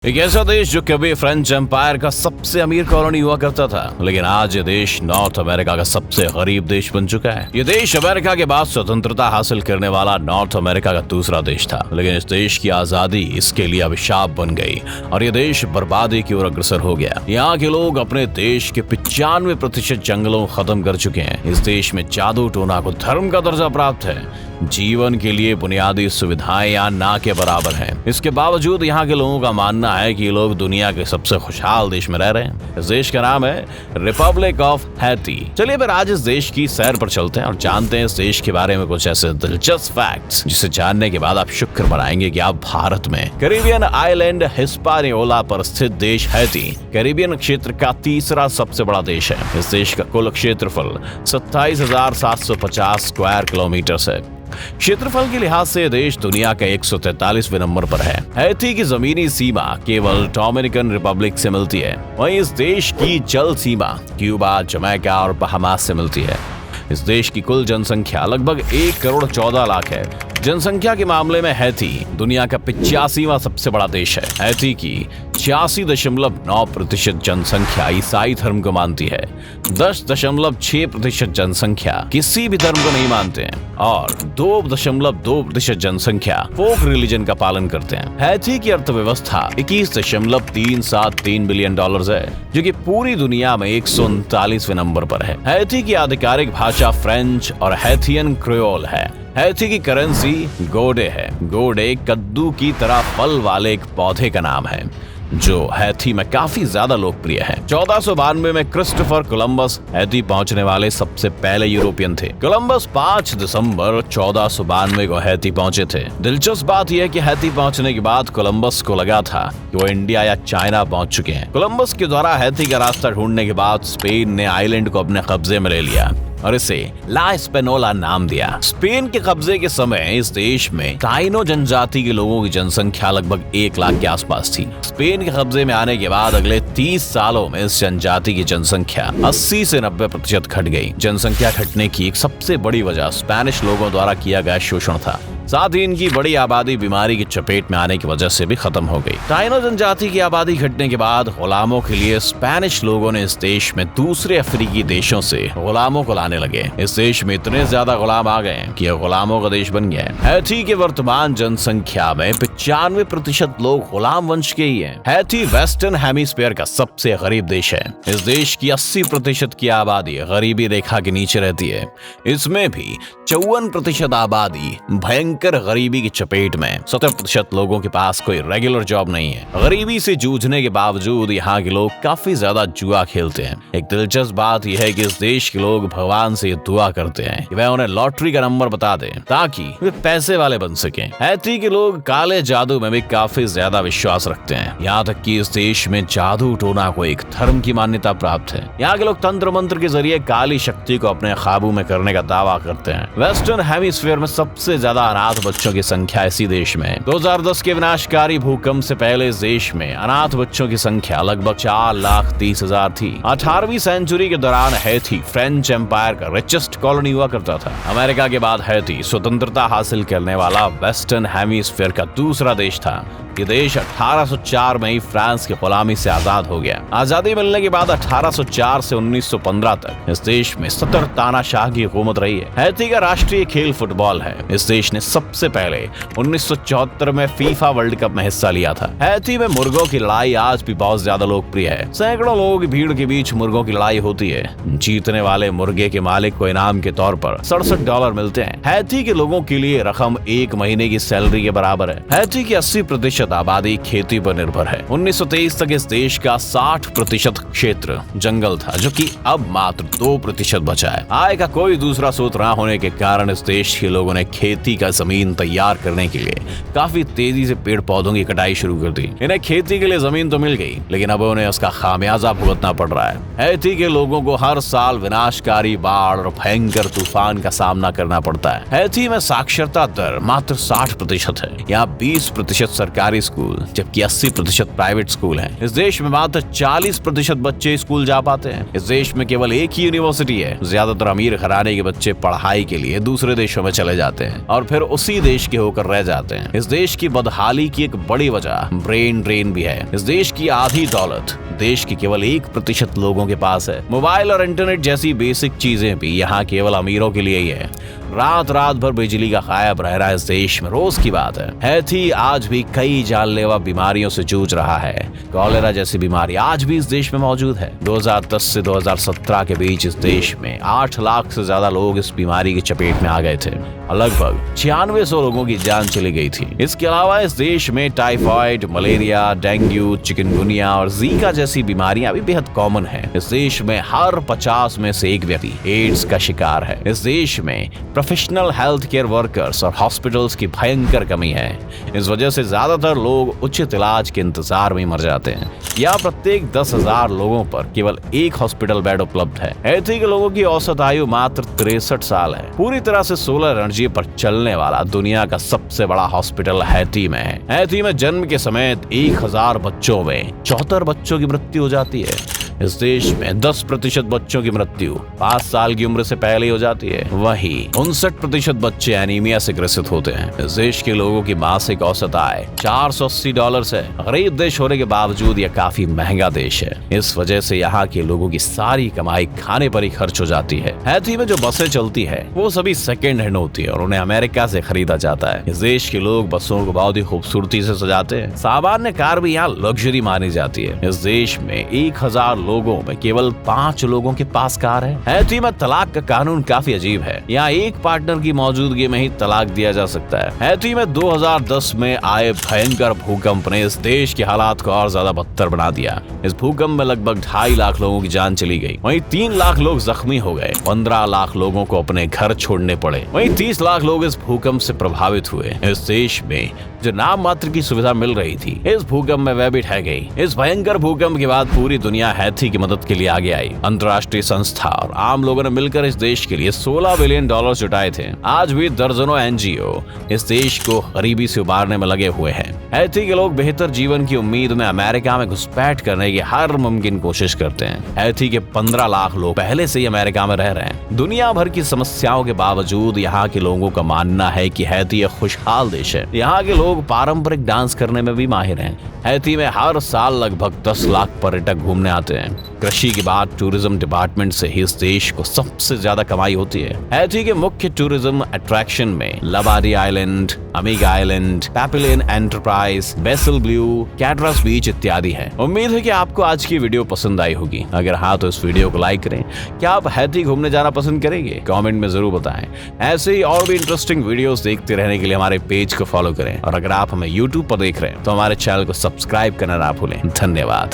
एक ऐसा देश जो कभी फ्रेंच एम्पायर का सबसे अमीर कॉलोनी हुआ करता था, लेकिन आज ये देश नॉर्थ अमेरिका का सबसे गरीब देश बन चुका है। ये देश अमेरिका के बाद स्वतंत्रता हासिल करने वाला नॉर्थ अमेरिका का दूसरा देश था, लेकिन इस देश की आजादी इसके लिए अभिशाप बन गई और ये देश बर्बादी की ओर अग्रसर हो गया। यहाँ के लोग अपने देश के 95% जंगलों को खत्म कर चुके हैं। इस देश में जादू टोना को धर्म का दर्जा प्राप्त है। जीवन के लिए बुनियादी सुविधाएं यहाँ ना के बराबर हैं। इसके बावजूद यहाँ के लोगों का मानना है कि ये लोग दुनिया के सबसे खुशहाल देश में रह रहे हैं। इस देश का नाम है रिपब्लिक ऑफ हैती। चलिए फिर आज इस देश की सैर पर चलते हैं और जानते हैं इस देश के बारे में कुछ ऐसे दिलचस्प फैक्ट्स जिसे जानने के बाद आप शुक्र मनाएंगे कि आप भारत में कैरिबियन आइलैंड हिस्पानियोला पर स्थित देश हैती कैरिबियन क्षेत्र का तीसरा सबसे बड़ा देश है। इस देश का कुल क्षेत्रफल 27,750 स्क्वायर किलोमीटर है। क्षेत्रफल के लिहाज से देश दुनिया के 143वें नंबर पर है। हैती की जमीनी सीमा केवल डोमिनिकन रिपब्लिक से मिलती है, वहीं इस देश की जल सीमा क्यूबा, जमैका और बहामास से मिलती है। इस देश की कुल जनसंख्या लगभग 1,14,00,000 है। जनसंख्या के मामले में हैती दुनिया का 85वां सबसे बड़ा देश है। हैती की 86.9% जनसंख्या ईसाई धर्म को मानती है, 10.6% जनसंख्या किसी भी धर्म को नहीं मानते हैं और 2.2% जनसंख्या फोक रिलीजन का पालन करते हैं। हैती की अर्थव्यवस्था $21.373 बिलियन है, जो कि पूरी दुनिया में 139वें नंबर पर है। हैती की आधिकारिक भाषा फ्रेंच और हैथियन क्रियोल है। हैती की करेंसी गोडे है। गोडे कद्दू की तरह फल वाले एक पौधे का नाम है जो हैती में काफी ज्यादा लोकप्रिय है। 1492 में क्रिस्टोफर कोलंबस हैती पहुंचने वाले सबसे पहले यूरोपियन थे। कोलंबस 5 दिसंबर 1492 को हैती पहुंचे थे। दिलचस्प बात यह है कि हैती पहुंचने के बाद कोलंबस को लगा था कि वो इंडिया या चाइना पहुंच चुके हैं। कोलंबस के द्वारा हैती का रास्ता ढूंढने के बाद स्पेन ने आइलैंड को अपने कब्जे में ले लिया और इसे ला स्पेनोला नाम दिया। स्पेन के कब्जे के समय इस देश में ताइनो जनजाति के लोगों की जनसंख्या लगभग 1 लाख के आसपास थी। स्पेन के कब्जे में आने के बाद अगले 30 सालों में इस जनजाति की जनसंख्या 80 से 90% घट गई। जनसंख्या घटने की एक सबसे बड़ी वजह स्पेनिश लोगों द्वारा किया गया शोषण था। साथ ही इनकी बड़ी आबादी बीमारी की चपेट में आने की वजह से भी खत्म हो गई। ताइनो जनजाति की आबादी घटने के बाद गुलामों के लिए स्पेनिश लोगों ने इस देश में दूसरे अफ्रीकी देशों से गुलामों को लाने लगे। इस देश में इतने ज्यादा गुलाम आ गए कि यह गुलामों का देश बन गया है। हैती के वर्तमान जनसंख्या में 95% लोग गुलाम वंश के ही हैं। हैती वेस्टर्न हेमिस्फीयर का सबसे गरीब देश है। इस देश की 80% की आबादी गरीबी रेखा के नीचे रहती है। इसमें भी 54% आबादी भयंकर गरीबी की चपेट में। 70% लोगों के पास कोई रेगुलर जॉब नहीं है। गरीबी से जूझने के बावजूद यहाँ के लोग काफी ज्यादा जुआ खेलते हैं। एक दिलचस्प बात यह है कि इस देश के लोग भगवान से दुआ करते हैं कि वह उन्हें लॉटरी का नंबर बता दे ताकि वे पैसे वाले बन सकें। हैती के लोग काले जादू में भी काफी ज्यादा विश्वास रखते हैं। यहाँ तक कि इस देश में जादू टोना को एक धर्म की मान्यता प्राप्त है। यहाँ के लोग तंत्र मंत्र के जरिए काली शक्ति को अपने काबू में करने का दावा करते हैं। वेस्टर्न हेमिस्फीयर में सबसे ज्यादा अनाथ बच्चों की संख्या इसी देश में। 2010 के विनाशकारी भूकंप से पहले इस देश में अनाथ बच्चों की संख्या लगभग 4,30,000 थी। 18वीं सेंचुरी के दौरान हैती फ्रेंच एम्पायर का रिचेस्ट कॉलोनी हुआ करता था। अमेरिका के बाद हैती स्वतंत्रता हासिल करने वाला वेस्टर्न हेमिस्फीयर का दूसरा देश था। ये देश 1804 में ही फ्रांस की गुलामी से आजाद हो गया। आजादी मिलने के बाद 1804 से 1915 तक इस देश में 70 तानाशाह की हुकूमत रही है। हैती का राष्ट्रीय खेल फुटबॉल है। इस देश ने सबसे पहले 1974 में फीफा वर्ल्ड कप में हिस्सा लिया था। हैती में मुर्गों की लड़ाई आज भी बहुत ज्यादा लोकप्रिय है। सैकड़ों लोगों की भीड़ के बीच मुर्गों की लड़ाई होती है। जीतने वाले मुर्गे के मालिक को इनाम के तौर पर $67 मिलते हैं। हैती के लोगों के लिए रकम 1 महीने की सैलरी के बराबर है। हैती की 80% आबादी खेती पर निर्भर है। 1923 तक इस देश का 60% क्षेत्र जंगल था, जो कि अब मात्र 2% बचा है। आय का कोई दूसरा स्रोत न होने के कारण इस देश के लोगों ने खेती का जमीन तैयार करने के लिए काफी तेजी से पेड़ पौधों की कटाई शुरू कर दी। इन्हें खेती के लिए जमीन तो मिल गई, लेकिन अब उन्हें उसका खामियाजा भुगतना पड़ रहा है। हैती के लोगों को हर साल विनाशकारी बाढ़ और भयंकर तूफान का सामना करना पड़ता है। हैती में साक्षरता दर मात्र 60% है। यहाँ 20% सरकारी स्कूल जबकि 80% प्राइवेट स्कूल हैं। इस देश में मात्र 40% बच्चे स्कूल जा पाते हैं। इस देश में केवल एक ही यूनिवर्सिटी है। ज्यादातर अमीर घराने के बच्चे पढ़ाई के लिए दूसरे देशों में चले जाते हैं और फिर उसी देश के होकर रह जाते हैं। इस देश की बदहाली की एक बड़ी वजह ब्रेन ड्रेन भी है। इस देश की आधी दौलत देश के केवल 1% लोगों के पास है। मोबाइल और इंटरनेट जैसी बेसिक चीजें भी यहाँ केवल अमीरों के लिए ही है। रात रात भर बिजली का गायब रहना इस देश में रोज की बात है। हैती आज भी कई जानलेवा बीमारियों से जूझ रहा है। कॉलेरा जैसी बीमारी आज भी इस देश में मौजूद है। 2010 से 2017 के बीच इस देश में 8 लाख से ज्यादा लोग इस बीमारी की चपेट में आ गए थे। लगभग 9600 लोगों की जान चली गई थी। इसके अलावा इस देश में टाइफाइड, मलेरिया, डेंगू, चिकनगुनिया और जीका जैसी बीमारियां भी बेहद कॉमन हैं। इस देश में हर 50 में से एक व्यक्ति एड्स का शिकार है। इस देश में प्रोफेशनल हेल्थ केयर वर्कर्स और हॉस्पिटल्स की भयंकर कमी है। इस वजह से ज्यादातर लोग उचित इलाज के इंतजार में मर जाते हैं। यहाँ प्रत्येक 10,000 लोगों पर केवल एक हॉस्पिटल बेड उपलब्ध है। हैती के लोगों की औसत आयु मात्र 63 साल है। पूरी तरह से सोलर एनर्जी पर चलने वाला दुनिया का सबसे बड़ा हॉस्पिटल हैती में है। हैती में जन्म के समय 1000 बच्चों में 74 बच्चों की मृत्यु हो जाती है। इस देश में 10% बच्चों की मृत्यु 5 साल की उम्र से पहले हो जाती है। वहीं 59% बच्चे एनीमिया से ग्रसित होते हैं। इस देश के लोगों की मासिक औसत आय $480 है। गरीब देश होने के बावजूद यह काफी महंगा देश है। इस वजह से यहाँ के लोगों की सारी कमाई खाने पर ही खर्च हो जाती है। हैती में जो बसें चलती है वो सभी सेकेंड हैंड होती है और उन्हें अमेरिका से खरीदा जाता है। इस देश के लोग बसों को बहुत ही खूबसूरती से सजाते हैं। सामान्य कार भी यहाँ लग्जरी मानी जाती है। इस देश में 1000 लोगों में केवल 5 लोगों के पास कार है। हैती में तलाक का कानून काफी अजीब है। यहाँ एक पार्टनर की मौजूदगी में ही तलाक दिया जा सकता है। हैती में 2010 में आए भयंकर भूकंप ने इस देश के हालात को और ज्यादा बदतर बना दिया। इस भूकंप में लगभग 2.5 लाख लोगों की जान चली गई। वहीं 3 लाख लोग जख्मी हो गए। 15 लाख लोगों को अपने घर छोड़ने पड़े। वहीं 30 लाख लोग इस भूकंप से प्रभावित हुए। इस देश में जो नाम मात्र की सुविधा मिल रही थी इस भूकंप में वह भी ढह गई। इस भयंकर भूकंप के बाद पूरी दुनिया हैती की मदद के लिए आगे आई। अंतर्राष्ट्रीय संस्था और आम लोगों ने मिलकर इस देश के लिए $16 बिलियन जुटाए थे। आज भी दर्जनों एनजीओ इस देश को गरीबी से उबारने में लगे हुए हैं। हैती के लोग बेहतर जीवन की उम्मीद में अमेरिका में घुसपैठ करने की हर मुमकिन कोशिश करते हैं। हैती के 15 लाख लोग पहले से ही अमेरिका में रह रहे हैं। दुनिया भर की समस्याओं के बावजूद यहाँ के लोगों का मानना है कि हैती एक खुशहाल देश है। यहाँ के लोग पारंपरिक डांस करने में भी माहिर हैं। हैती में हर साल लगभग 10 लाख पर्यटक घूमने आते हैं। कृषि के बाद टूरिज्म डिपार्टमेंट से ही इस देश को सबसे ज्यादा कमाई होती है। हैती के मुख्य टूरिज्म अट्रैक्शन में Labadee island, Amiga island, Papillon enterprise, Basel blue, Cateras beach इत्यादि हैं। उम्मीद है कि आपको आज की वीडियो पसंद आई होगी। अगर हाँ तो इस वीडियो को लाइक करें। क्या आप हैती घूमने जाना पसंद करेंगे? कमेंट में जरूर बताएं। ऐसे ही और भी इंटरेस्टिंग वीडियोस देखते रहने के लिए हमारे पेज को फॉलो करें और अगर आप हमें यूट्यूब पर देख रहे हैं तो हमारे चैनल को सब्सक्राइब करना ना भूलें। धन्यवाद।